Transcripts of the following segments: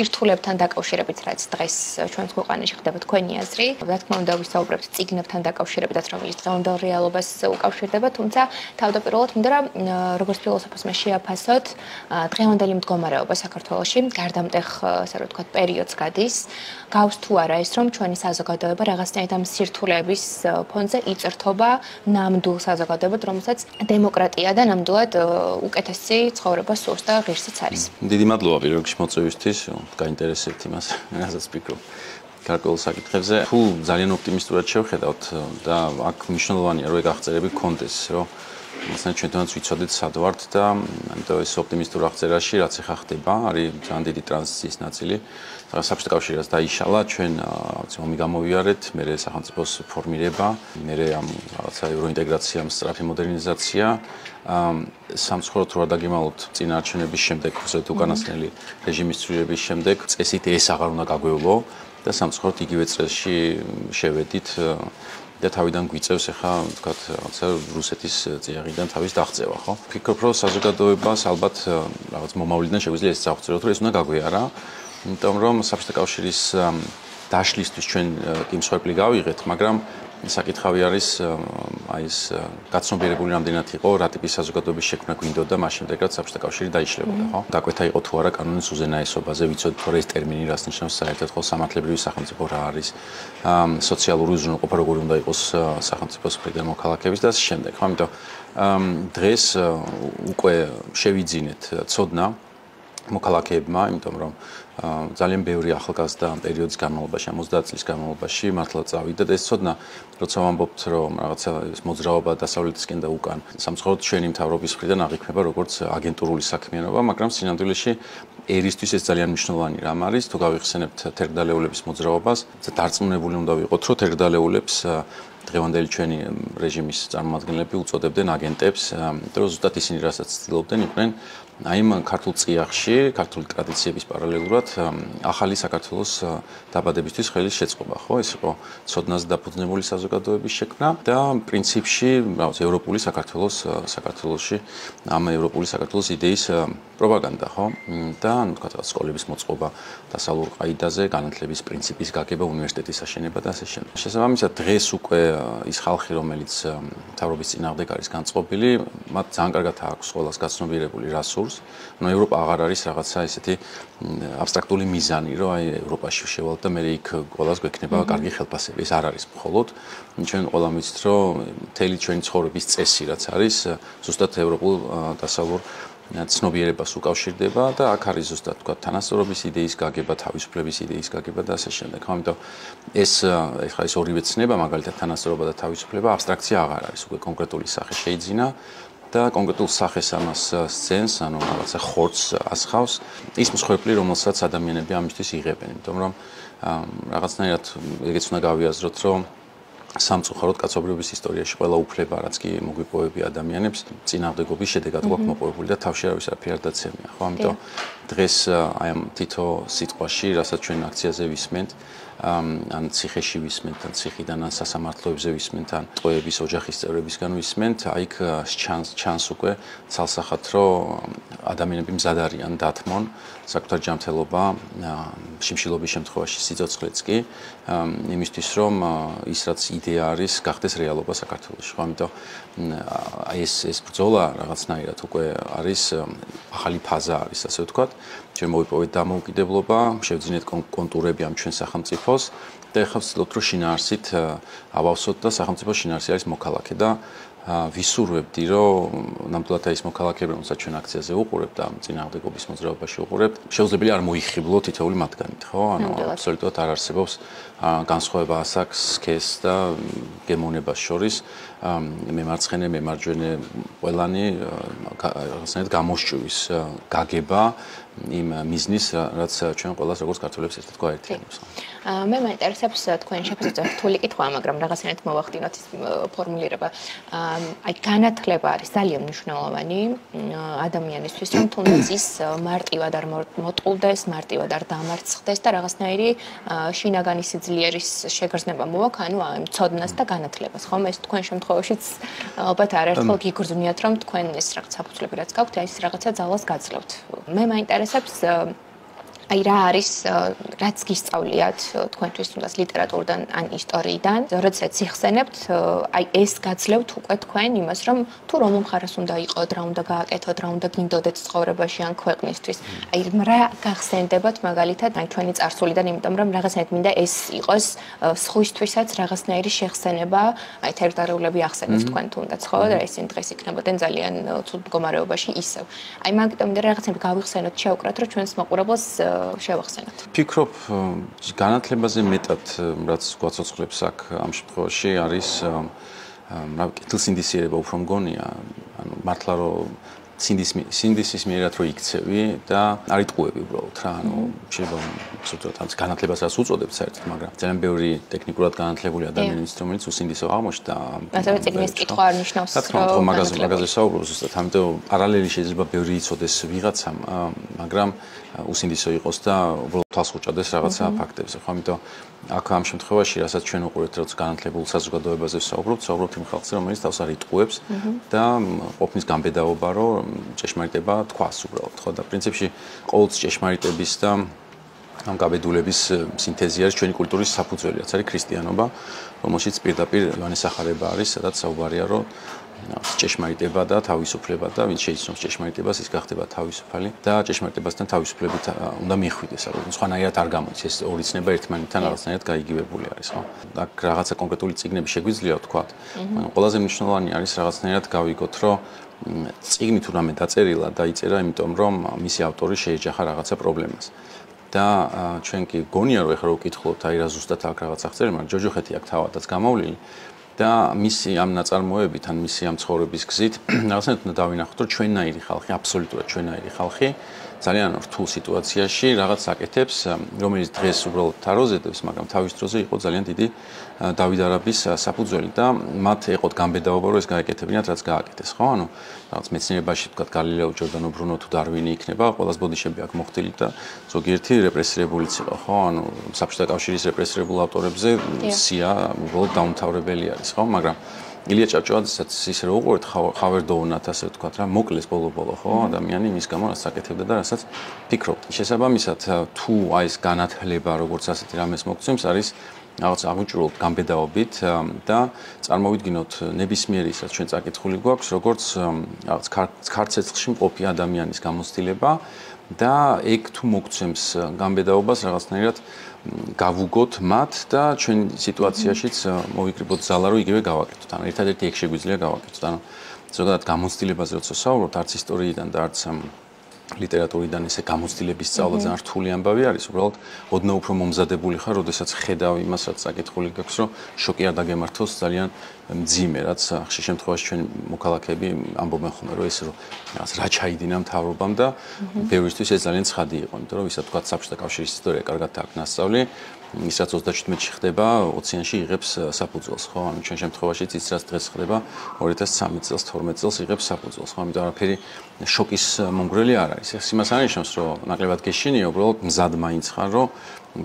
სირთულებთან დაკავშირებით, რაც დღეს ჩვენს ქვეყანაში ხდება თქვენი აზრი. რა თქმა უნდა, ვისაუბრებთ წიგნებთან დაკავშირებითაც, რომელიც დღევანდელ რეალობას უკავშირდება, თუმცა თავდაპირველად მინდა რომ როგორც ფილოსოფოსმა შეაფასოთ დღევანდელი მდგომარეობა საქართველოში, გარდამტეხ, ასე რომ ვთქვათ, პერიოდს გადის. გავს თუ არა ის, რომ ჩვენი საზოგადოება რაღაცნაირად ამ სირთულეების ფონზე იწრთობა ნამდვილ საზოგადოებად, რომელსაც დემოკრატია და ნამდვილად უკეთესი ცხოვრება სურს და ღირსიც არის. დიდი მადლობა პირველ რიგში მოწვევისთვის, გაინტერესებთ იმას, რასაც ვფიქრობ გარკვეულ საკითხებზე. თუ ძალიან ოპტიმისტურად შევხედავთ და აქ მნიშვნელოვანია რომ ეგ აღწერები გქონდეს, რომ მასთან ჩვენთანაც ვიცოდეთ სად ვართ და ამიტომ ეს ოპტიმისტურ აღწერაში რაც ახლა ხდება, არის ძალიან დიდი ტრანზიციის ნაწილი. საბჭოთა კავშირიც დაიშალა, ჩვენ ომი გამოვიარეთ, მერე სახელმწიფოს ფორმირება, მერე ამ რაღაცა ევროინტეგრაცია, სწრაფი მოდერნიზაცია, სამწუხაროდ რა დაგემალოთ წინაარჩენების შემდეგ, უბრალოდ უკანასკნელი რეჟიმის ცვლილების შემდეგ, წესით ეს აღარ უნდა გაგვევლო და სამწუხაროდ იგივე წესში შევედით და თავიდან გვიწევს ახლა ვთქვათ რაღაცა რუსეთის წიაღიდან თავის დაღწევა, ხო? ვფიქრობ, რომ საზოგადოებას ალბათ რაღაც მომავლიდან შეგვიძლია ეს წავწეროთ, რომ ეს უნდა გაგვიარა. იმიტომ რომ საბჭოთა კავშირის დაშლისთვის ჩვენ კი მსხვერპლი გავიღეთ, მაგრამ საკითხავი არის აი ეს გაცნობიერებული რამდენად იყო რა ტიპის საზოგადოების შექმნა გვინდოდა მას შემდეგ რაც საბჭოთა კავშირი დაიშლებოდა, ხო? დაკვეთა იყო თუ არა კანონის უზენაესობაზე, ვიცოდით რომ ეს ტერმინი რას ნიშნავს საერთოდ, ხო, სამართლებრივი სახელმწიფო რა არის, სოციალური უზრუნველყოფა როგორი უნდა იყოს სახელმწიფოს მხრიდან მოქალაქეების და ამ შემდეგ, ხო? ამიტომ დღეს უკვე შევიძინეთ ცოდნა მოქალაქეებმა, იმიტომ რომ ძალიან ბევრი ახალგაზრდა პერიოდის განმავლობაში, 50 წლის განმავლობაში მართლა წავიდა და ეს ცოდნა, როცა ვამბობთ, რომ რაღაცა ეს მოძრაობა დასავლეთისკენ და უკან, სამწუხაროდ ჩვენი მთავრობის მხრიდან აღიქმება როგორც აგენტურული საქმიანობა, მაგრამ სინამდვილეში ერისთვის ეს ძალიან მნიშვნელოვანი რამ არის, თუ გავიხსენებთ თერგდალეულების მოძრაობას, დარწმუნებული უნდა ვიყოთ, რომ თერგდალეულებს დღევანდელი ჩვენი რეჟიმის წარმომადგენლები უწოდებდნენ აგენტებს, იმიტომ რომ ზუსტად ისინი რასაც ცდილობდნენ, იყვნენ აი ამ ქართულ წიაღში, ქართული ტრადიციების პარალელურად ახალი საქართველოს დაბადებისთვის ხელის შეწყობა, ხო? ეს იყო ცოდნაზე დაფუძნებული საზოგადოების შექმნა და პრინციპში, რაღაც ევროპული საქართველოში ამ ევროპული საქართველოს იდეის პროპაგანდა, ხო? და ანუ თქვა სკოლების მოწყობა დასავლურ ყაიდაზე, განათლების პრინციპის გაგება, უნივერსიტეტის აშენება და ასე შემდეგ. შესაბამისად, დღეს უკვე ის ხალხი, რომელიც მთავრობის წინააღმდეგ არის განწყობილი, მათ ძალიან კარგად აქვს ყველას გაცნობიერებული რა სურს. ნუ ევროპა აღარ არის რაღაცა ესეთი აბსტრაქტული მიზანი, რომ აი ევროპაში შევალთ და მე იქ ყველას გვექნება კარგი ხელფასები. ეს არ არის მხოლოდ. ჩვენ ყველამ ვიცით, რომ მთელი ჩვენი ცხოვრების წესი რაც არის, ზუსტად ევროპულ დასავლურ ცნობიერებას უკავშირდება და აქ არის ზუსტად თქვა თანასწორობის იდეის გაგება, თავისუფლების იდეის გაგება და ასე შემდეგ. ამიტომ ეს ეხლა ეს ორივე ცნება, მაგალითად თანასწორობა და თავისუფლება, აბსტრაქცია აღარ არის, უკვე კონკრეტული სახე შეიძინა და კონკრეტულ სახეს ამას სცენს, ანუ რაღაცა ხორცს ასხავს ის მსხვერპლი, რომელსაც ადამიანები ამისთვის იღებენ, იმიტომ რომ რაღაცნაირად ეგეც უნდა გავიაზროთ, რომ სამწუხაროდ კაცობრიობის ისტორიაში ყველა უფლება, რაც კი მოგვიპოვებია ადამიანებს, წინააღმდეგობის შედეგად გვაქვს მოპოვებული და თავში არავის არაფერი არ დაცემია, ხო? ამიტომ დღეს აი ამ თითო სიტყვაში, რასაც ჩვენ აქციაზე ვისმენთ, ან ციხეში ვისმენთ, ან ციხიდან, ან სასამართლოებზე ვისმენთ, ან ტყვეების ოჯახის წევრებისგან ვისმენთ, აიქ ჩანს უკვე ცალსახად, რომ ადამიანები მზად არიან დათმონ საკუთარ ჯანმრთელობა, შიმშილობის შემთხვევაში სიცოცხლეც კი, იმისთვის, რომ ის რაც იდეა არის, გახდეს რეალობა საქართველოში. ხო, ამიტომ აი ეს ბრძოლა რაღაცნაირად უკვე არის ახალი ფაზა არის, ასე ვთქვათ. ჩვენ მოვიპოვეთ დამოუკიდებლობა, შევძინეთ კონტურები ამ ჩვენ სახელმწიფოს და ეხლა ვცდილობთ, რომ შინაარსით ავავსოთ და სახელმწიფო შინაარსი არის მოქალაქე და ვისურვებდი, რომ ნამდვილად ის მოქალაქეები, რომელსაც ჩვენ აქციაზე უყურებთ და წინააღმდეგობის მოძრაობაში უყურებთ, შეუძლებელი არ მოიხიბლო თითოეული მათგანით, ხო? ანუ აბსოლუტურად არ არსებობს განსხვავება ასაკს, სქესს და გემოვნებას შორის. მემარცხენე, მემარჯვენე ყველანი რაღაცნაირად გამოსჭვის გაგება იმ მიზნის, რაც ჩვენ ყველას როგორც ქართველებს ერთად გვაერთიანებს. მე მაინტერესებს თქვენი შეფასება რთული კითხვა, მაგრამ რაღაცნაირად მოვახდინოთ ის ფორმულირება. აი განათლება არის ძალიან მნიშვნელოვანი ადამიანისთვის, რომ თუნდაც ის მარტივად არ მოტყუდეს, მარტივად არ დამარცხდეს და რაღაცნაირი შინაგანი სიძლიერის შეგრძნება მოაქვს, ანუ ამ ცოდნას და განათლებას, ხომ? ეს თქვენ შემთხვევაშიც ალბათ არაერთხელ გიგრძნიათ, რომ თქვენ ეს რაღაც საფუძვლები რაც გაქვთ, ეს რაღაცა ძალას გაძლევთ. მე მაინტერესებს აი რა არის რაც გისწავლიათ თქვენთვის თუნდაც ლიტერატურიდან ან ისტორიიდან, როდესაც იხსენებთ, აი ეს გაძლევთ უკვე თქვენ იმას, რომ თუ რომ მხარეს უნდა იყოთ, რა უნდა გააკეთოთ, რა უნდა გინდოდეთ ცხოვრებაში ან ქვეყნისთვის. აი რა გახსენდებათ მაგალითად აი ჩვენი წარსულიდან, იმიტომ რომ რაღაცნაირად მინდა ეს იყოს სხვისთვისაც რაღაცნაირი შეხსენება, აი თერგდარეულები ახსენეთ თქვენ თუნდაც, ხო, და ისინი დღეს იქნებოდნენ ძალიან ცუდ მდგომარეობაში ისევ. აი მაგიტომ მინდა რაღაცნაირად გავიხსენოთ, შევკრათ, რომ ჩვენს მაყურებელს შევახსენოთ. ფიქრობ, განათლებაზე მეტად რაც გვაცოცხლებს აქ ამ შემთხვევაში არის რა კეთილსინდისიერება უფრო მგონია, ანუ მართლა რომ სინდისის მიერად რო იქცევი და არ იტყუები უბრალოდ რა, ანუ შეიძლება ზუსტად ამ განათლებას უწოდებთ საერთოდ, მაგრამ ძალიან ბევრი ტექნიკურად განათლებული ადამიანის რომელიც უსინდისო აღმოჩნდა. ასევე წიგნის კითხვა არ ნიშნავს, რომ მაგაზე საუბრობ ზუსტად, ამიტომ პარალელი შეიძლება ბევრი იცოდეს ვიღაცამ, მაგრამ უსინდისო იყოს და უბრალოდ თვალს უჭადეს რაღაცა ფაქტებზე, ხო? ამიტომ აქ ამ შემთხვევაში, რასაც ჩვენ უყურებთ, რაც განათლებულ საზოგადოებაზე საუბრობთ იმ ხალხზე, რომელიც თავს არ იტყუებს და ყოფნის გამბედაობა, რომ ჭეშმარიტება თქვას უბრალოდ, ხო? და პრინციპში ყოველთვის ჭეშმარიტების და ამ გაბედულების სინთეზი არის ჩვენი კულტურის საფუძველი, რაც არის ქრისტიანობა, რომელშიც პირდაპირ იოანეს ახარება არის, სადაც საუბარია, რომ ჭეშმარიტება და თავისუფლება და ვინც შეიცნობს ჭეშმარიტებას, ის გახდება თავისუფალი და ჭეშმარიტებასთან თავისუფლებით უნდა მიხვიდეს, ალბათ სხვანაირად არ გამოდის, ეს ორი ცნება ერთმანეთთან რაღაცნაირად გაიგივებული არის, ხო? აქ რაღაცა კონკრეტული წიგნები შეგვიძლია ვთქვათ, მაგრამ ყველაზე მნიშვნელოვანი არის რაღაცნაირად გავიგოთ, რომ წიგნი თუ რამე დაწერილა, დაიწერა, იმიტომ რომ მისი ავტორი შეეჯახა რაღაცა პრობლემას. და ჩვენ კი გონია რომ ეხლა რო ვკითხულობთ, აი რა ზუსტად აქ რაღაც აღწერილი, მაგრამ ჯოჯოხეთი აქ თავადაც გამოვლილი და მისი ამ ნაწარმოებით, ან მისი ამ ცხოვრების გზით რაღაცნაირად უნდა დავინახოთ, რომ ჩვენნაირი ხალხი, აბსოლუტურად ჩვენნაირი ხალხი ძალიან რთულ სიტუაციაში რაღაც აკეთებს, რომელიც დღეს უბრალოდ თაროზედებს, მაგრამ თავის დროზე იყო ძალიან დიდი დავით არაბის საფუძველი და მათ ეყოთ გამბედაობა, რომ ეს გააკეთებინათ, რაც გააკეთეს, ხო? ანუ რაღაც მეცნიერებაში თქვა გალილეო, ჯორდანო ბრუნო თუ დარვინი იქნება, ყველას ბოდიშები აქ მოხდილი და ზოგიერთი რეპრესირებულიც იყო, ხო? ანუ საბჭოთა კავშირის რეპრესირებულ ავტორებზე სია უბრალოდ დაუმთავრებელი არის, ხო? მაგრამ ილია ჭავჭავაძესაც ისე რომ უყურეთ ხავერდოუნათ, ასე ვთქვათ რა, მოკლეს ბოლო-ბოლო, ხო? ადამიანი მის გამო რაც აკეთებდა და რასაც ფიქრობთ. შესაბამისად, თუ აი ეს განათლება, როგორც ასეთი რამეს მოგცემს, არის რაღაც აღუჭრებლად გამბედაობით და წარმოვიდგინოთ ნებისმიერი ისაც ჩვენ წაკითხული გვაქვს, როგორც რაღაც ქარცეცხლში მყოფი ადამიანის გამოცდილება და ეგ თუ მოგცემს გამბედაობას რაღაცნაირად გავუგოთ მათ და ჩვენ სიტუაციაშიც მოვიკრიბოთ ზალა, რომ იგივე გავაკეთოთ. ანუ ერთადერთი ეგ შეგვიძლია გავაკეთოთ. ანუ ზოგადად გამოცდილებაზე როცა საუბრობთ, არც ისტორიიდან და არც ლიტერატურიდან ესე გამოცდილების სწავლა ძალიან რთული ამბავი არის. უბრალოდ ოდნავ უფრო მომზადებული ხარ, როდესაც ხედავ იმას, რაც საკითხული გაქვს, რომ შოკი არ დაგემართოს ძალიან მძიმე, რაც ხშირ შემთხვევაში ჩვენ მოქალაქეები ამბობენ ხოლმე, რომ ეს რაღაც რა ჩაიდინა მთავრობამ და ბევრისთვის ეს ძალიან ცხადი იყო, იმიტომ რომ ვისაც თქვა საბჭოთა კავშირის ისტორია კარგად აქვს ნასწავლი, ის რაც 37-ში ხდება, 20-იანში იღებს საფუძველს, ხო? ანუ ჩვენ შემთხვევაშიც ის რაც დღეს ხდება 2013 წელს, 12 წელს იღებს საფუძველს, ხო? ამიტომ არაფერი შოკის მომგვრელი არ არის. ეს იმას ანიშნავს, რომ ნაკლებად გეშინია, უბრალოდ მზად მაინც ხარ, რომ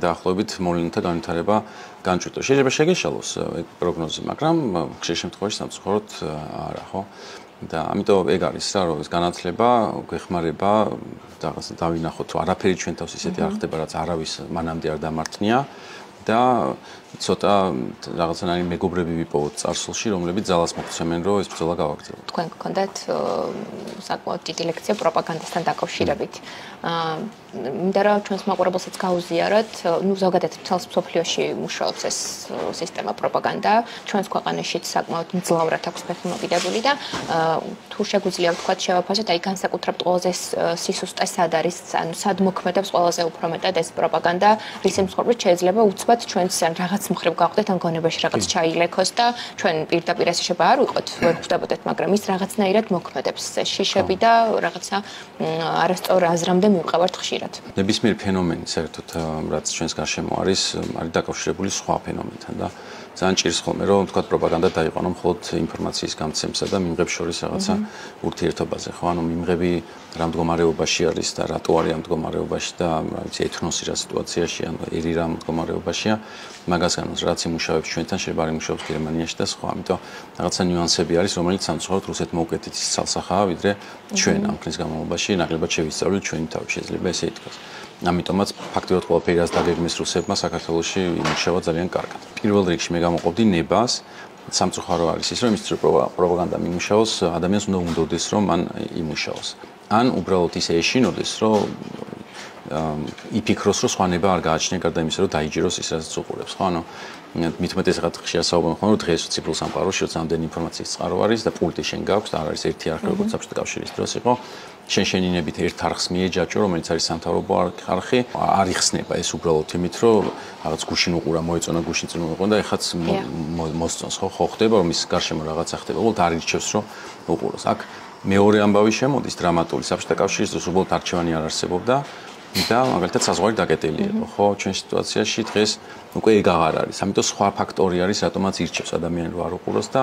დაახლოებით მოვლენათა განვითარება განჭვირთო. შეიძლება შეგეშალოს ეგ პროგნოზი, მაგრამ ხშირ შემთხვევაში სამწუხაროდ არა, ხო? და ამიტომ ეგ არის რა, რომ ეს განათლება გვეხმარება რაღაცა დავინახოთ, რომ არაფერი ჩვენ თავს ისეთი არ ხდება, რაც არავის მანამდე არ დამართნია და ცოტა რაღაცნაირი მეგობრები ვიპოვოთ წარსულში, რომლებიც ძალას მოგცემენ, რომ ეს ბრძოლა გავაგრძელოთ. თქვენ გქონდათ საკმაოდ დიდი ლექცია პროპაგანდასთან დაკავშირებით. მინდა რომ ჩვენს მაყურებელსაც გაუზიაროთ, ну ზოგადად თელს მსოფლიოში მუშაობს ეს სისტემა პროპაგანდა, ჩვენს ქვეყანაშიც საკმაოდ მძლავრად აქვს ფეხმოვიდებული და თუ შეგვიძლია ვთქვათ შევაფასოთ, აი განსაკუთრებით ყველაზე სისუსტე სად არის, ანუ სად მოქმედებს ყველაზე უფრო მეტად ეს პროპაგანდა, რის მსხვერპლად შეიძლება უცბად ჩვენს რაღაც მხრივ გავხდეთ ან გონებაში რაღაც ჩაილექოს და ჩვენ პირდაპირ ეს შეიძლება არ ვიყოთ, ვერ ხვდებოდეთ, მაგრამ ის რაღაცნაირად მოქმედებს შიშები და რაღაცა არასწორ აზრამდე მივყავართ ხშირად. ნებისმიერი ფენომენი საერთოდ რაც ჩვენს გარშემო არის დაკავშირებული სხვა ფენომენთან და ძალიან ჭირს ხოლმე რომ თქვათ პროპაგანდა დაიყვანო მხოლოდ ინფორმაციის გამცემსა და მიმღებს შორის რაღაცა ურთიერთობაზე, ხო? ანუ მიმღები რა მდგომარეობაში არის და რატო არის ამ მდგომარეობაში და რა ვიცი ეთნოსი რა სიტუაციაში ან ერი რა მდგომარეობაშია, მაგას განოს რაც იმუშავებს ჩვენთან შეიძლება არ იმუშავოს გერმანიაში და სხვა. ამიტომ რაღაცა ნიუანსები არის, რომელიც სამწუხაროდ რუსეთმა უკეთესი ცალსახაა, ვიდრე ჩვენ ამ ხნის განმავლობაში ნაკლებად შევისწავლეთ ჩვენი თავი, შეიძლება ესე ითქვას. ამიტომაც ფაქტობრივად ყველაფერი რაც დაგეგმეს რუსებმა საქართველოში იმუშავა ძალიან კარგად. პირველ რიგში მე გამოყოფდი ნებას სამწუხარო არის ის რომ ის პროპაგანდა მიმუშაოს ადამიანს უნდა უნდოდეს რომ მან იმუშაოს. ან უბრალოდ ისე ეშინოდეს რომ იფიქროს რომ სხვა ნება არ გააჩნია გარდა იმისა რომ დაიჯეროს ის რაც უყურებს ხო ანუ მithumetes რაღაც ხშირად საუბრობენ ხო რომ დღეს ციფრულ სამყაროში ამდენი ინფორმაციის წყარო არის და პულტი შენ გაქვს და არ არის ერთი არხი როგორც საბჭოთა კავშირის დროს იყო შენ შენინებით ერთ არხს მიეჯაჭო რომელიც არის სამთავრობო არხი არ იხსნება ეს უბრალოდ იმით რომ რაღაც გუშინ უყურა მოეწონა გუშინ წინ უყურა და ეხაც მოსწონს ხო ხდება რომ ის გარშემო რაღაცა ხდება უბრალოდ არ ირჩევს რომ უყუროს აქ მეორე ამბავი შემოდის დრამატული საბჭოთა კავშირის დროს უბრალოდ არჩევანი არ არსებობდა და მაგალითად საზღვარი დაკეტილი იყო ხო ჩვენ სიტუაციაში დღეს უკვე ეგ აღარ არის ამიტომ სხვა ფაქტორი არის რატომაც ირჩევს ადამიანი რომ არ უყუროს და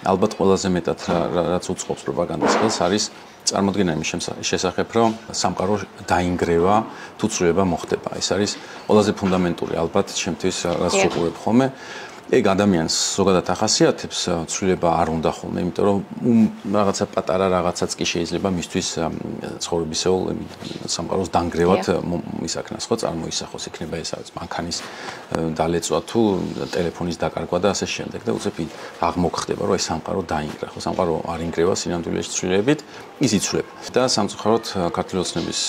ალბათ ყველაზე მეტად რაც უწყობს პროპაგანდას ხელს არის წარმოდგენა იმის შესახებ რომ სამყარო დაინგრევა თუ ცვლილება მოხდება ეს არის ყველაზე ფუნდამენტური ალბათ ჩემთვის რაც უყურებ ხოლმე ეგ ადამიანს ზოგადად ახასიათებს ცვლილება არ უნდა ხოლმე იმიტომ რომ რაღაცა პატარა რაღაცაც კი შეიძლება მისთვის ცხოვრებისეულ სამყაროს დანგრევად მისაქნას ხო წარმოისახოს იქნება ეს არის მანქანის დალეწვა თუ ტელეფონის დაკარგვა და ასე შემდეგ და უცებ აღმოგხდება რომ ეს სამყარო დაინგრა ხო სამყარო არ ინგრევა სინამდვილეში ცვლილებით ის იცვლება და სამწუხაროდ ქართული ოცნების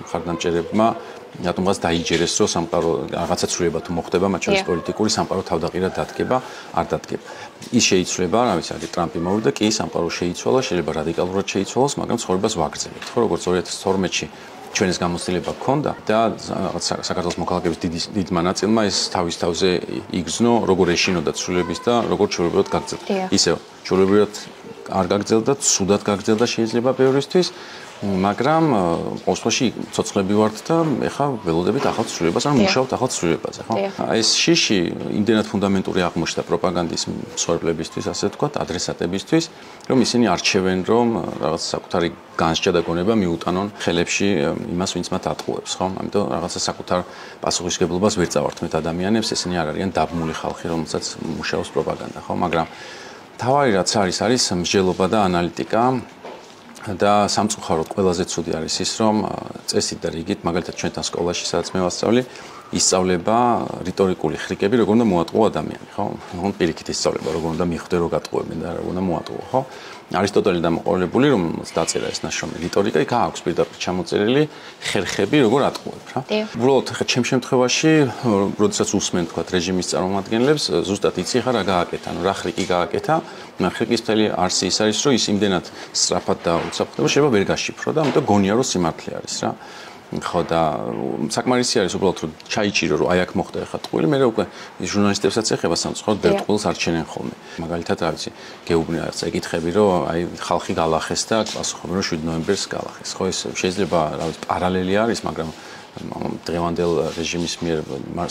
მხარდამჭერებმა რატომღაც დაიჯერეს რომ სამყარო რაღაცა ცვლილება თუ მოხდება მათ შორის პოლიტიკური სამყარო თავდაყირად დადგება არ დადგება ის შეიცვლება რა ვიცი აი ტრამპი მოვიდა კი სამყარო შეიცვალა შეიძლება რადიკალურად შეიცვალოს მაგრამ ცხოვრებას ვაგრძელებთ ხო როგორც 2012-ში ჩვენს გამოცდილება გქონდა და რაღაც საქართველოს მოქალაქეების დიდმა ნაწილმა ეს თავის თავზე იგრძნო როგორ ეშინოდა ცვლილების და როგორ ჩვეულებრივად გაგრძელდა ისევ ჩვეულებრივად არ გაგრძელდა ცუდად გაგრძელდა შეიძლება ბევრისთვის მაგრამ ყოველში ცოცხლები ვართ და ეხლა ველოდებით ახალ ცვლილებას ან მუშაობთ ახალ ცვლილებაზე ხო ეს შიში იმდენად ფუნდამენტური აღმოჩნდა პროპაგანდის მსხვერპლებისთვის ასე ვთქვათ ადრესატებისთვის რომ ისინი არჩევენ რომ რაღაც საკუთარი განსჯა და გონება მიუტანონ ხელებში იმას ვინც მათ ატყუებს ხო ამიტომ რაღაცა საკუთარ პასუხისგებლობას ვერ წავართ met ადამიანებს ესენი არ არიან დაბმული ხალხი რომელსაც მუშაობს პროპაგანდა ხო მაგრამ თავი რაც არის მსჯელობა და ანალიტიკა და სამწუხაროდ ყველაზე ცუდი არის ის რომ წესით და რიგით მაგალითად ჩვენთან სკოლაში სადაც მე ვასწავლი ისწავლება რიტორიკული ხრიკები როგორ უნდა მოატყუო ადამიანი ხო ნუ პირიქით ისწავლება როგორ უნდა მიხვდე რომ გატყუებენ და როგორ უნდა მოატყუო ხო არისტოტელი დამოყოლებული რომ დაწერა ეს ნაშრომი რიტორიკა იქ აქვს პირდაპირ ჩამოწერილი ხერხები როგორ ატყუებ რა უბრალოდ ხა ჩემ შემთხვევაში როდესაც უსმენ თქვა რეჟიმის წარმომადგენლებს ზუსტად იცი ხა რა გააკეთა ანუ რა ხრიკი გააკეთა ხრიკის მთელი არსი ის არის რომ ის იმდენად სწრაფად და უცაფრთხილო შეიძლება ვერ გაშიფრო და ამიტომ გონია რომ სიმართლე არის რა ხო და საკმარისი არის უბრალოდ რომ ჩაიჭირო რომ აი აქ მოხდა ახლა ტყუილი მე უკვე ჟურნალისტებსაც ეხება სამწუხაროდ ბერტყულს არ ჩენენ ხოლმე მაგალითად რა ვიცი გეუბნია რაღაც ეკითხები რომ აი ხალხი galახეს და პასუხობენ რომ 7 ნოემბერს galახეს ხო ეს შეიძლება რა ვიცი პარალელი არის მაგრამ დღევანდელ რეჟიმის მიერ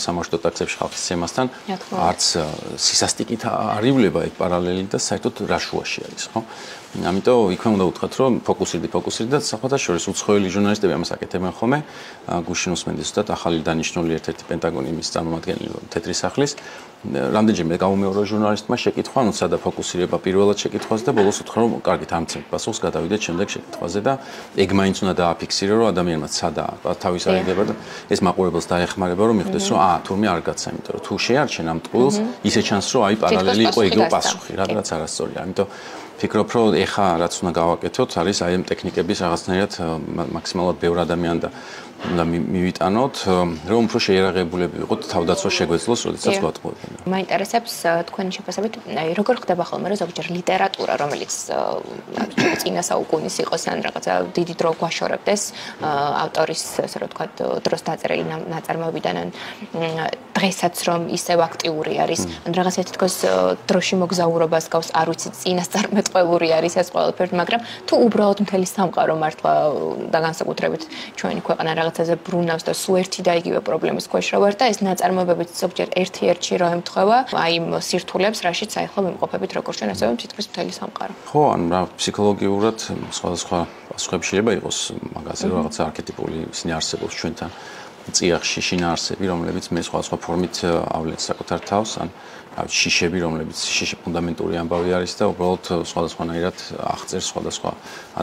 სამართლო ტაქსებში ხალხის ცემასთან არც სისასტიკით არ ივლება ეგ პარალელი და საერთოდ რა შუაში არის ხო ამიტომ იქვე უნდა უთხრათ რომ ფოკუსირდი და საერთაშორისო უცხოელი ჟურნალისტები ამას აკეთებენ ხოლმე გუშინ უსმენდი ზუსტად ახალი დანიშნული ერთ-ერთი პენტაგონი იმის წარმომადგენელი თეთრი სახლის რამდენჯერმე გამომეორა ჟურნალისტმა შეკითხვა ანუ სადა ფოკუსირება პირველად შეკითხვაზე და ბოლოს უთხრა რომ კარგით ამცემთ პასუხს გადავიდეთ შემდეგ შეკითხვაზე და ეგ მაინც უნდა დააფიქსირო რომ ადამიანმა სადა თავის აიგება და ეს მაყურებელს დაეხმარება რომ მიხვდეს რომ თურმე არ გაცა იმიტომ რომ თუ შეარჩენ ამ ტყუილს ისე ჩანს რომ აი პარალელი იყო ეგ პასუხი რაც არასწორია ამიტომ ფიქრობ რომ ეხა რაც უნდა გავაკეთოთ არის აი ამ ტექნიკების რაღაცნაირად მაქსიმალურად ბევრ ადამიან და უნდა მივიტანოთ რომ უფრო შეიარაღებულები ვიყოთ თავდაცვა შეგვეძლოს როდესაც გვატყუებენ. მაინტერესებს თქვენი შეფასებით აი როგორ ხდება ხოლმე რომ ზოგჯერ ლიტერატურა რომელიც წინა საუკუნის იყოს ან რაღაცა დიდი დრო გვაშორებდეს ავტორის ასე რომ ვთქვათ დროს დაწერილი ნაწარმოებიდან ან დღესაც რომ ისევ აქტიური არის ან რაღაცა თითქოს დროში მოგზაურობას გავს არ ვიცი წინასწარმეტყველური არის ეს ყველაფერი მაგრამ თუ უბრალოდ მთელი სამყარო მართლა და განსაკუთრებით ჩვენი ქვეყანა რაღაცაზე ბრუნავს და სულ ერთი და იგივე პრობლემის ქვეშ რო ვარ და ეს ნაწარმოებებიც ზოგჯერ ერთ-ერთში რო ემთხვევა აი იმ სირთულებს რაშიც აი ხო ვიმყოფებით როგორც ჩვენ ასევე თითქმის მთელი სამყარო ხო ანუ რა ფსიქოლოგიურად სხვადასხვა პასუხები შეიძლება იყოს მაგაზე რომ რაღაცა არქეტიპული ისინი არსებობს ჩვენთან წიაღში შინაარსები რომლებიც მე სხვადასხვა ფორმით ავლენს საკუთარ თავს ან შიშები რომლებიც შიში ფუნდამენტური ამბავი არის და უბრალოდ სხვადასხვანაირად აღწერს სხვადასხვა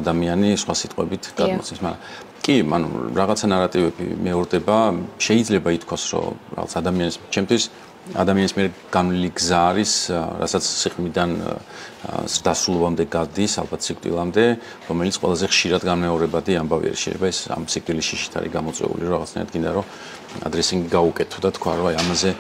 ადამიანი სხვა სიტყვებით გადმოცემს მაგრამ კი კი, ანუ რაღაცა ნარატივები მეორდება, შეიძლება ითქვას, რომ რაღაც ადამიანის ჩემთვის ადამიანის მიერ განვლილი გზა არის, რასაც სიღრმიდან დასრულებამდე გადის, ალბათ სიკვდილამდე, რომელიც ყველაზე ხშირად განმეორებადი ამბავი არის. შეიძლება ეს ამ სიკვდილის შიშით არის გამოწვეული, რომ რაღაცნაირად გინდა რომ ადრესინგი გაუკეთო და თქვა, რომ აი ამაზე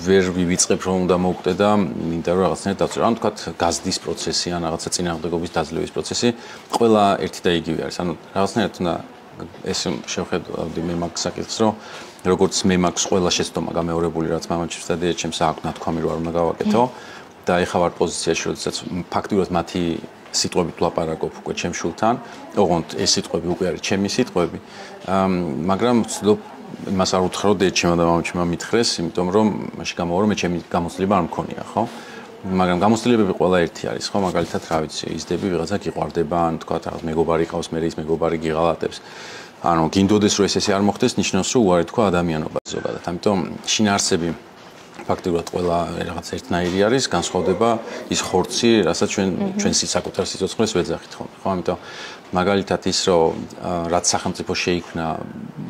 ვერ ვივიწყებ, რომ უნდა მოვკვდე და მინდა რომ რაღაცნაირად დავწერო. ანუ თქვა გაზდის პროცესი ან რაღაცა წინააღმდეგობის დაძლევის პროცესი, ყველა ერთი და იგივე არის. ანუ რაღაცნაირად უნდა ეს შევხედავდი მე მაგ საკითხს, რომ როგორც მე მაქვს ყველა შეცდომა გამეორებული, რაც მამაჩემს და დედაჩემს აქვს ნათქვამი, რომ არ უნდა გავაკეთო და ეხლა ვარ პოზიციაში, როდესაც ფაქტიურად მათი სიტყვებით ვლაპარაკობ უკვე ჩემ შულთან, ოღონდ ეს სიტყვები უკვე არის ჩემი სიტყვები, მაგრამ ვცდილობ იმას არ უთხრა, რომ დედაჩემ და მამაჩემ მითხრეს, იმიტომ რომ მაშინ გამოვარო მე ჩემი გამოცდილება არ მქონია, ხო? მაგრამ გამოცდილებები ყველა ერთი არის, ხო? მაგალითად, რა ვიცი, იზდები ვიღაცა გიყვარდება, ან თქვა რაღაც მეგობარი ყავს, მე ის მეგობარი გიღალატებს. ანუ გინდოდეს რომ ეს არ მოხდეს, ნიშნავს რომ უარი თქვა ადამიანობა ზოგადად. ამიტომ შინაარსები ფაქტიურად ყველა რაღაც ერთნაირი არის, განსხვავდება ის ხორცი, რასაც ჩვენ საკუთარ სიცოცხლეს ვეძახით ხოლმე, ხო? ამიტომ მაგალითად ის რომ რაც სახელმწიფო შეიქმნა,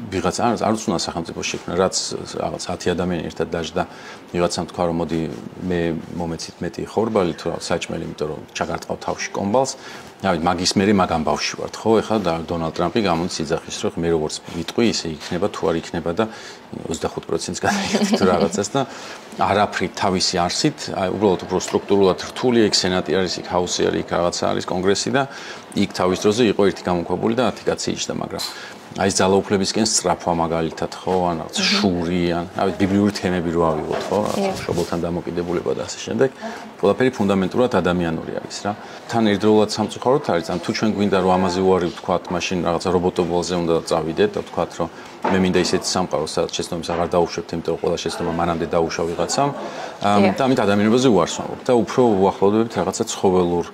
ვიღაცა არ უცნაური სახელმწიფო შეიქმნა, რაც რაღაც 10 ადამიანი ერთად დაждდა, ვიღაცამ თქვა რომ მოდი მე მომეცით მეტი ხორბალი თუ რა საჭმელი, იმიტომ რომ ჩაგარტყავ თავში კომბალს. ავით მაგის მერე მაგ ამბავში ვართ, ხო? ეხლა და დონალდ ტრამპი გამოდის იძახის, რომ მე როგორც ვიტყვი, ისე იქნება, თუ არ იქნება და 25%-ს გადაიღეთ თუ რაღაცას და არაფრით თავისი არსით, აი უბრალოდ უფრო სტრუქტურულად რთული, იქ სენატი არის, იქ ჰაუსი არის, იქ რაღაცა არის, კონგრესი და იქ თავის დროზე იყო ერთი გამოქვაბული და 10 კაცი იჯდა, მაგრამ აი ეს ძალაუფლებისკენ სწრაფვა მაგალითად, ხო, ან რაღაც შური, ან ავით ბიბლიური თემები რო ავიღოთ, ხო, რაღაც მშობელთან დამოკიდებულება და ასე შემდეგ, ყველაფერი ფუნდამენტურად ადამიანური არის რა. თან ერთდროულად სამწუხაროდ არის, ან თუ ჩვენ გვინდა რომ ამაზე უარი ვთქვათ, მაშინ რაღაცა რობოტობოლზე უნდა წავიდეთ და ვთქვათ, რომ მე მინდა ისეთი სამყარო, სადაც შეცდომებს აღარ დაუშვებთ, იმიტომ რომ ყველა შეცდომა მანამდე დაუშვა ვიღაცამ, და ამით ადამიანობაზე უარს ვამბობ და უფრო უახლოვდებთ რაღაცა ცხოველურ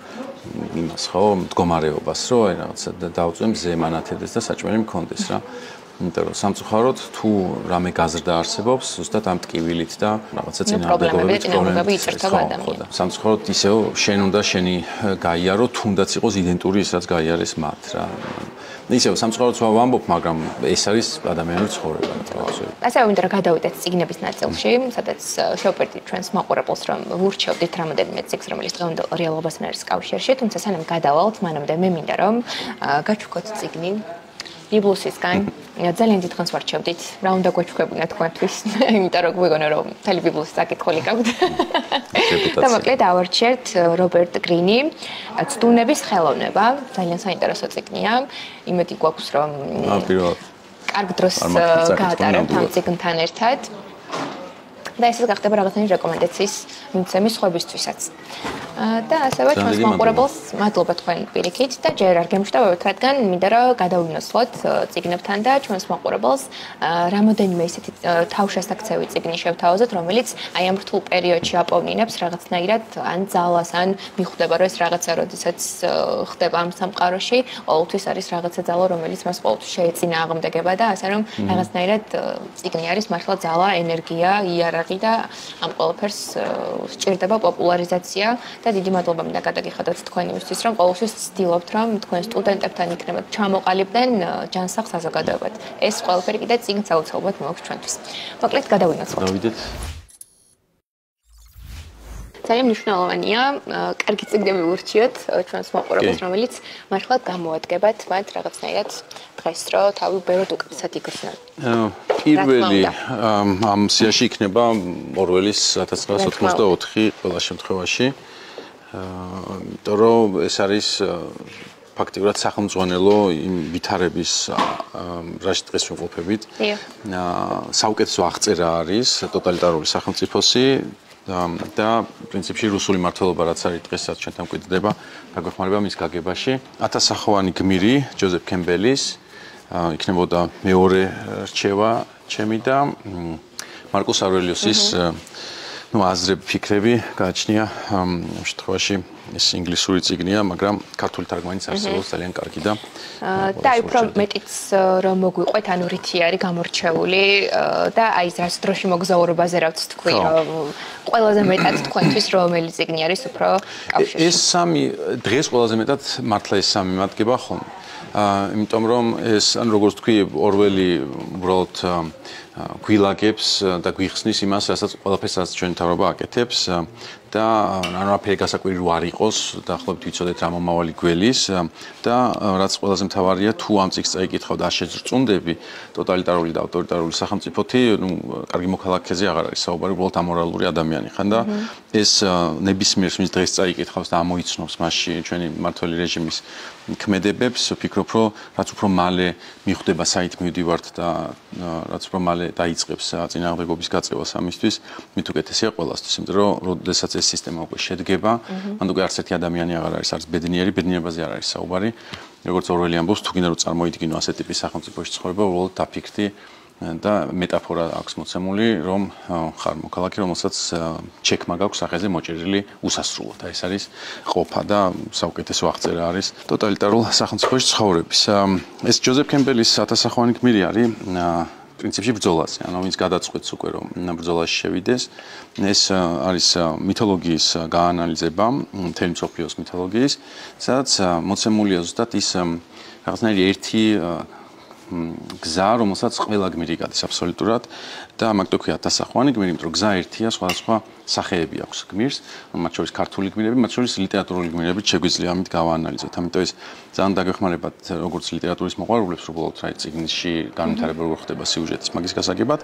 იმას, ხო, მდგომარეობას, რომ აი რაღაცა დავწვე მზე მანათედეს და საჭმელი მქონდეს რა. იმიტომ რომ სამწუხაროდ თუ რამე გაზრდა არსებობს, ზუსტად ამ ტკივილით და რაღაცა წინააღმდეგობებით პრობლემები იწერება ადამიანს. სამწუხაროდ ისევ შენ უნდა შენი გაიარო, თუნდაც იყოს იდენტური ის რაც გაიარეს მათ რა. ისევ სამწუხაროდ ვამბობ, მაგრამ ეს არის ადამიანური ცხოვრება. ასე ვინდა რომ გადავიდეთ წიგნების ნაწილში, სადაც შევპირდით ჩვენს მაყურებელს, რომ ვურჩევდით რამოდენიმე წიგნს, რომელიც დღევანდელ რეალობასთან არის კავშირში, თუმცა სანამ გადავალთ, მანამდე მე მინდა რომ გაჩვქოთ წიგნი ბიბლუსისგან. ძალიან დიდ ხანს ვარჩევდით, რა უნდა გვაჩვქებინა თქვენთვის, იმიტომ რომ გვიგონა რომ მთელი ბიბლუსი საკითხული გაქვთ. და მოკლედ ავარჩიეთ რობერტ გრინი, ცდუნების ხელოვნება, ძალიან საინტერესო წიგნია. იმედი გვაქვს რომ კარგ დროს გაატარებთ ამ წიგნთან ერთად. და ესეც გახდება რაღაცნაირი რეკომენდაციის მიცემი სხვებისთვისაც. და ასევე ჩვენს მაყურებელს მადლობა თქვენ პირიქით და ჯერ არ გემშვიდობებთ, რადგან მინდა რომ გადავინოსლოთ წიგნებთან და ჩვენს მაყურებელს რამოდენიმე ისეთი თავშესაქცევი წიგნი შევთავაზოთ, რომელიც აი ამ რთულ პერიოდში აპოვნინებს რაღაცნაირად ან ძალას, ან მიხვდება რომ ეს რაღაცა როდესაც ხდება ამ სამყაროში, ყოველთვის არის რაღაცა ძალა, რომელიც მას ყოველთვის შეეწინააღმდეგება და ასე რომ რაღაცნაირად წიგნი არის მართლა ძალა, ენერგია, იარაღი და ამ ყველაფერს სჭირდება პოპულარიზაცია. და დიდი მადლობა მინდა გადაგიხადოთ თქვენისთვის, რომ ყოველთვის ვცდილობთ, რომ თქვენ სტუდენტებთან იქნებოდ ჩამოყალიბდნენ ჯანსაღ საზოგადოებად. ეს ყველაფერი კიდე წიგნს აუცილებლად მოაქვს ჩვენთვის. მოკლედ გადავინაცვლოთ. დავიდეთ. ძალიან მნიშვნელოვანია, კარგი წიგნები ვურჩიოთ ჩვენს მაყურებელს, რომელიც მართლა გამოადგებათ მათ რაღაცნაირად დღეს, რომ თავი ბეროდ უკეთესად იგრძნონ. პირველი ამ სიაში იქნება ორველის 1984 ყველა შემთხვევაში. იმიტომ რომ ეს არის ფაქტიურად სახელმძღვანელო იმ ვითარების რაში დღეს ვიმყოფებით. საუკეთესო აღწერა არის ტოტალიტარული სახელმწიფოსი და პრინციპში რუსული მმართველობა რაც არის დღესაც ჩვენთან მკვიდრდება, დაგვეხმარება მის გაგებაში. 1000-სახოვანი გმირი ჯოზეფ კემბელის იქნებოდა მეორე რჩევა ჩემი და მარკუს ავრელიუსის აზრები, ფიქრები გააჩნია ამ შემთხვევაში ეს ინგლისური წიგნია, მაგრამ ქართული თარგმანიც არსებობს ძალიან კარგი და და უფრო მეტიც რომ მოგვიყვეთ, ანუ რითი არის გამორჩეული და აი ეს დროში მოგზაურობაზე რაც თქვი, რომ ყველაზე მეტად თქვენთვის რომელი წიგნი არის უფრო კავშირში. ეს სამი დღეს ყველაზე მეტად მართლა ეს სამი მათგება ხოლმე. იმიტომ რომ ეს ან როგორც თქვი ორველი უბრალოდ გვილაგებს და გვიხსნის იმას, რასაც ყველაფერსაც ჩვენი მთავრობა აკეთებს და არაფერი გასაკვირი რო არ იყოს, დაახლოებით ვიცოდეთ რა მომავალი გველის და რაც ყველაზე მთავარია, თუ ამ წიგნს წაიკითხავ და შეძრწუნდები, ტოტალიტარული და ავტორიტარული სახელმწიფოთი, კარგი მოქალაქეზე აღარ არის საუბარი, უბრალოდ ამორალური ადამიანი ხან და ეს ნებისმიერს ვინც დღეს წაიკითხავს და ამოიცნობს მასში ჩვენი მმართველი რეჟიმის ქმედებებს, ვფიქრობ, რომ რაც უფრო მალე მიხვდება საით მივდივართ და რაც უფრო მალე დაიწყებს წინააღმდეგობის გაწევას ამისთვის, მით უკეთესია ყველასთვის, იმიტომ რომ როდესაც ეს სისტემა უკვე შედგება, მანდ უკვე არც ერთი ადამიანი აღარ არის არც ბედნიერი, ბედნიერებაზე არ არის საუბარი. როგორც ორველი ამბობს, თუ გინდა რომ წარმოიდგინო ასეთ ტიპის სახელმწიფოში ცხოვრება, უბრალოდ დაფიქრდი და მეტაფორა აქვს მოცემული, რომ ხარ მოქალაქე, რომელსაც ჩეკმა გაქვს სახეზე მოჭერილი უსასრულოდ. ეს არის ყოფა და საუკეთესო აღწერა არის ტოტალიტარულ სახელმწიფოში ცხოვრების. ეს ჯოზეფ კემბელის ათასახვანი გმირი არის პრინციპში ბრძოლაზე, ანუ ვინც გადაწყვეტს უკვე რომ ბრძოლაში შევიდეს, ეს არის მითოლოგიის გაანალიზება, მთელი მსოფლიოს მითოლოგიის, სადაც მოცემულია ზუსტად ის რაღაცნაირი ერთი გზა, რომელსაც ყველა გმირი გადის აბსოლუტურად და მაგ თქვია ათასახვანი გმირი, იმიტომ რომ გზა ერთია, სხვადასხვა სახეები აქვს გმირს, მათ შორის ქართული გმირები, მათ შორის ლიტერატურული გმირები შეგვიძლია ამით გავაანალიზოთ. ამიტომ ეს ძალიან დაგვეხმარებათ როგორც ლიტერატურის მოყვარულებს, უბრალოდ რა წიგნში განვითარება როგორ ხდება სიუჟეტის მაგის გასაგებად,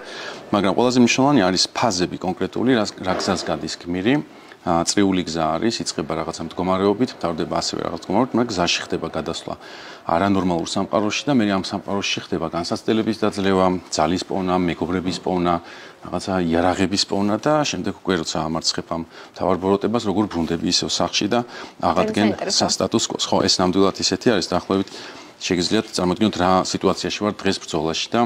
მაგრამ ყველაზე მნიშვნელოვანი არის ფაზები კონკრეტული, რა გზას გადის გმირი. წრიული გზა არის, იწყება რაღაცა მდგომარეობით, მთავრდება ასევე რაღაც მდგომარეობით, მაგრამ გზაში ხდება გადასვლა არანორმალურ სამყაროში და მე ამ სამყაროში ხდება განსაცდელების დაძლევა, ძალის პოვნა, მეგობრების პოვნა, რაღაცა იარაღების პოვნა და შემდეგ უკვე როცა ამარცხებ ამ მთავარ ბოროტებას, როგორ ბრუნდები ისევ სახლში და აღადგენ სასტატუს quo. ხო, ეს ნამდვილად ისეთი არის, დაახლოებით შეგიძლიათ წარმოიდგინოთ რა სიტუაციაში ვარ დღეს ბრძოლაში და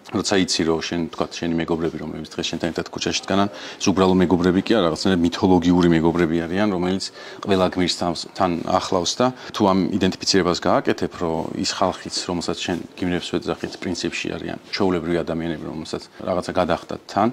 როცა იცი რომ შენ თქვა შენი მეგობრები რომლებიც დღეს შენთან ერთად ქუჩაში დგანან, ეს უბრალო მეგობრები კი არა, რაღაცნაირად მითოლოგიური მეგობრები არიან, რომელიც ყველა გმირსთან ახლავს და თუ ამ იდენტიფიცირებას გააკეთებ, რომ ის ხალხიც, რომელსაც შენ გმირებს ვეძახით, პრინციპში არიან ჩვეულებრივი ადამიანები, რომელსაც რაღაცა გადახდათ თან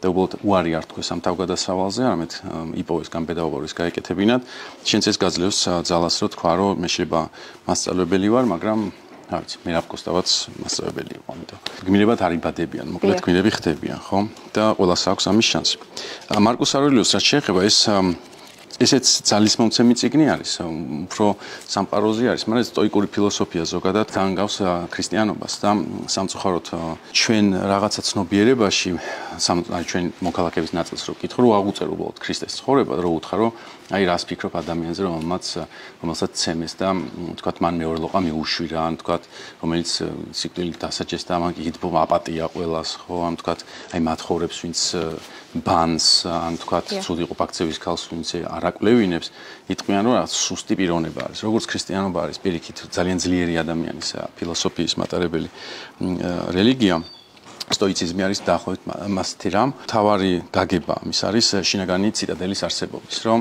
და უბრალოდ უარი არ თქვეს ამ თავგადასავალზე, არამედ იპოვეს გამბედაუღორის გაეკეთებინათ, შენც ეს გაძლევს ძალას, რომ თქვა, რომ მე შეიძლება მასწავლებელი ვარ, მაგრამ რა ვიცი, მე რაბკოსტავაც მასწავლებელი იყო, ამიტომ გმირებად არ იბადებიან, მოკლედ გმირები ხდებიან, ხო? და ყველას აქვს ამის შანსი. მარკუს ავრელიუსს რაც შეეხება, ესეც ძალისმომცემი წიგნი არის, უფრო სამყაროზე არის, მაგრამ სტოიკური ფილოსოფია ზოგადად დაანგავს ქრისტიანობას და სამწუხაროდ ჩვენ რაღაცა ცნობიერებაში, ჩვენ მოქალაქეების ნაწილს რო ვკითხო, რო აღუწერ უბრალოდ ქრისტეს ცხოვრება, რო უთხრა, რომ აი რას ფიქრობ ადამიანზე, რომელსაც ცემეს და თქვათ მან მეორლოყა მიუშვირა, ან თქვათ რომელიც სიკვდილით დასაჯეს და მან კიდევ აპატია ყველას, ხო, ან თქვათ აი მათხოვრებს ვინც ბანს, ან თქვათ ცუდი ყოფაქცევის ქალს ვინც არაკვლევინებს, იტყვიან რომ რაღაც სუსტი პიროვნება არის. როგორც ქრისტიანობა არის პირიქით ძალიან ძლიერი ადამიანის ფილოსოფიის მატარებელი რელიგია, სტოიციზმი არის დაახლოებით მასეთი რამ. თავარი გაგება ამის არის შინაგანი ციტადელის არსებობის, რომ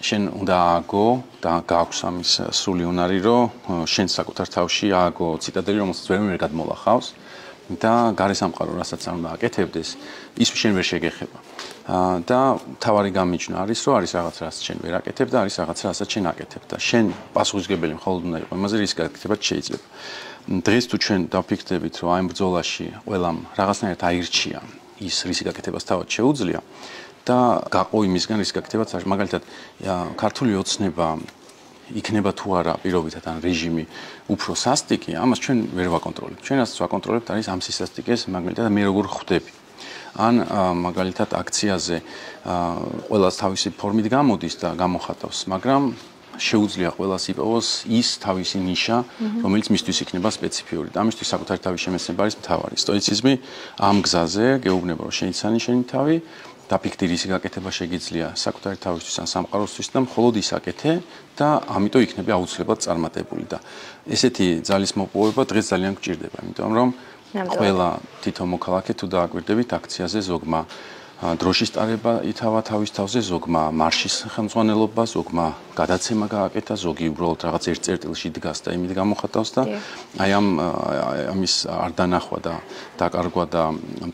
შენ უნდა ააგო და გააქვს ამის სრული უნარი, რომ შენ საკუთარ თავში ააგო ციტადელი, რომელსაც ვერ გადმოლახავს და გარე სამყარო, რასაც არ უნდა აკეთებდეს, ის შენ ვერ შეგეხება. და თავარი გამიჯნა არის, რომ არის რაღაც რაც შენ ვერ აკეთებ და არის რაღაც რასაც შენ აკეთებ და შენ პასუხისმგებელი მხოლოდ უნდა იყო იმაზე, რის გაკეთებაც შეიძლება. დღეს თუ ჩვენ დავფიქრდებით, რომ აი ბრძოლაში ყველამ რაღაცნაირად აირჩია ის, რის გაკეთებას თავად შეუძლია და გაყო იმისგან, რის გაკეთებაც არ, მაგალითად, ქართული ოცნება იქნება თუ არა პირობითად ან რეჟიმი უფრო სასტიკი, ამას ჩვენ ვერ ვაკონტროლებთ. ჩვენ რასაც ვაკონტროლებთ არის ამ სისასტიკეს, მაგალითად, მე როგორ ხვდები. ან მაგალითად აქციაზე ყველას თავისი ფორმით გამოდის და გამოხატავს, მაგრამ შეუძლია ყველას იპოვოს ის თავისი ნიშა, რომელიც მისთვის იქნება სპეციფიური. და ამისთვის საკუთარი თავის შემეცნება არის მთავარი. სტოიციზმი ამ გზაზე გეუბნება, რომ შეიცანი შენი თავი, დაფიქრდი რისი გაკეთება შეგიძლია საკუთარი თავისთვის ან სამყაროსთვის და მხოლოდ ის აკეთე და ამიტომ იქნება აუცილებლად წარმატებული და ესეთი ძალის მოპოვება დღეს ძალიან გჭირდება, იმიტომ რომ ყველა თითო მოქალაქე თუ დააკვირდებით აქციაზე ზოგმა დროშის ტარება ითავა თავის თავზე, ზოგმა მარშის ხელმძღვანელობა, ზოგმა გადაცემა გააკეთა, ზოგი უბრალოდ რაღაც ერთ წერტილში დგას და იმით გამოხატავს და აი ამის არ დანახვა და დაკარგვა და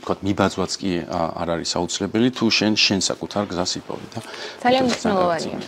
თქვათ მიბაძვაც კი არ არის აუცილებელი თუ შენ საკუთარ გზას იპოვე და ძალიან მნიშვნელოვანია.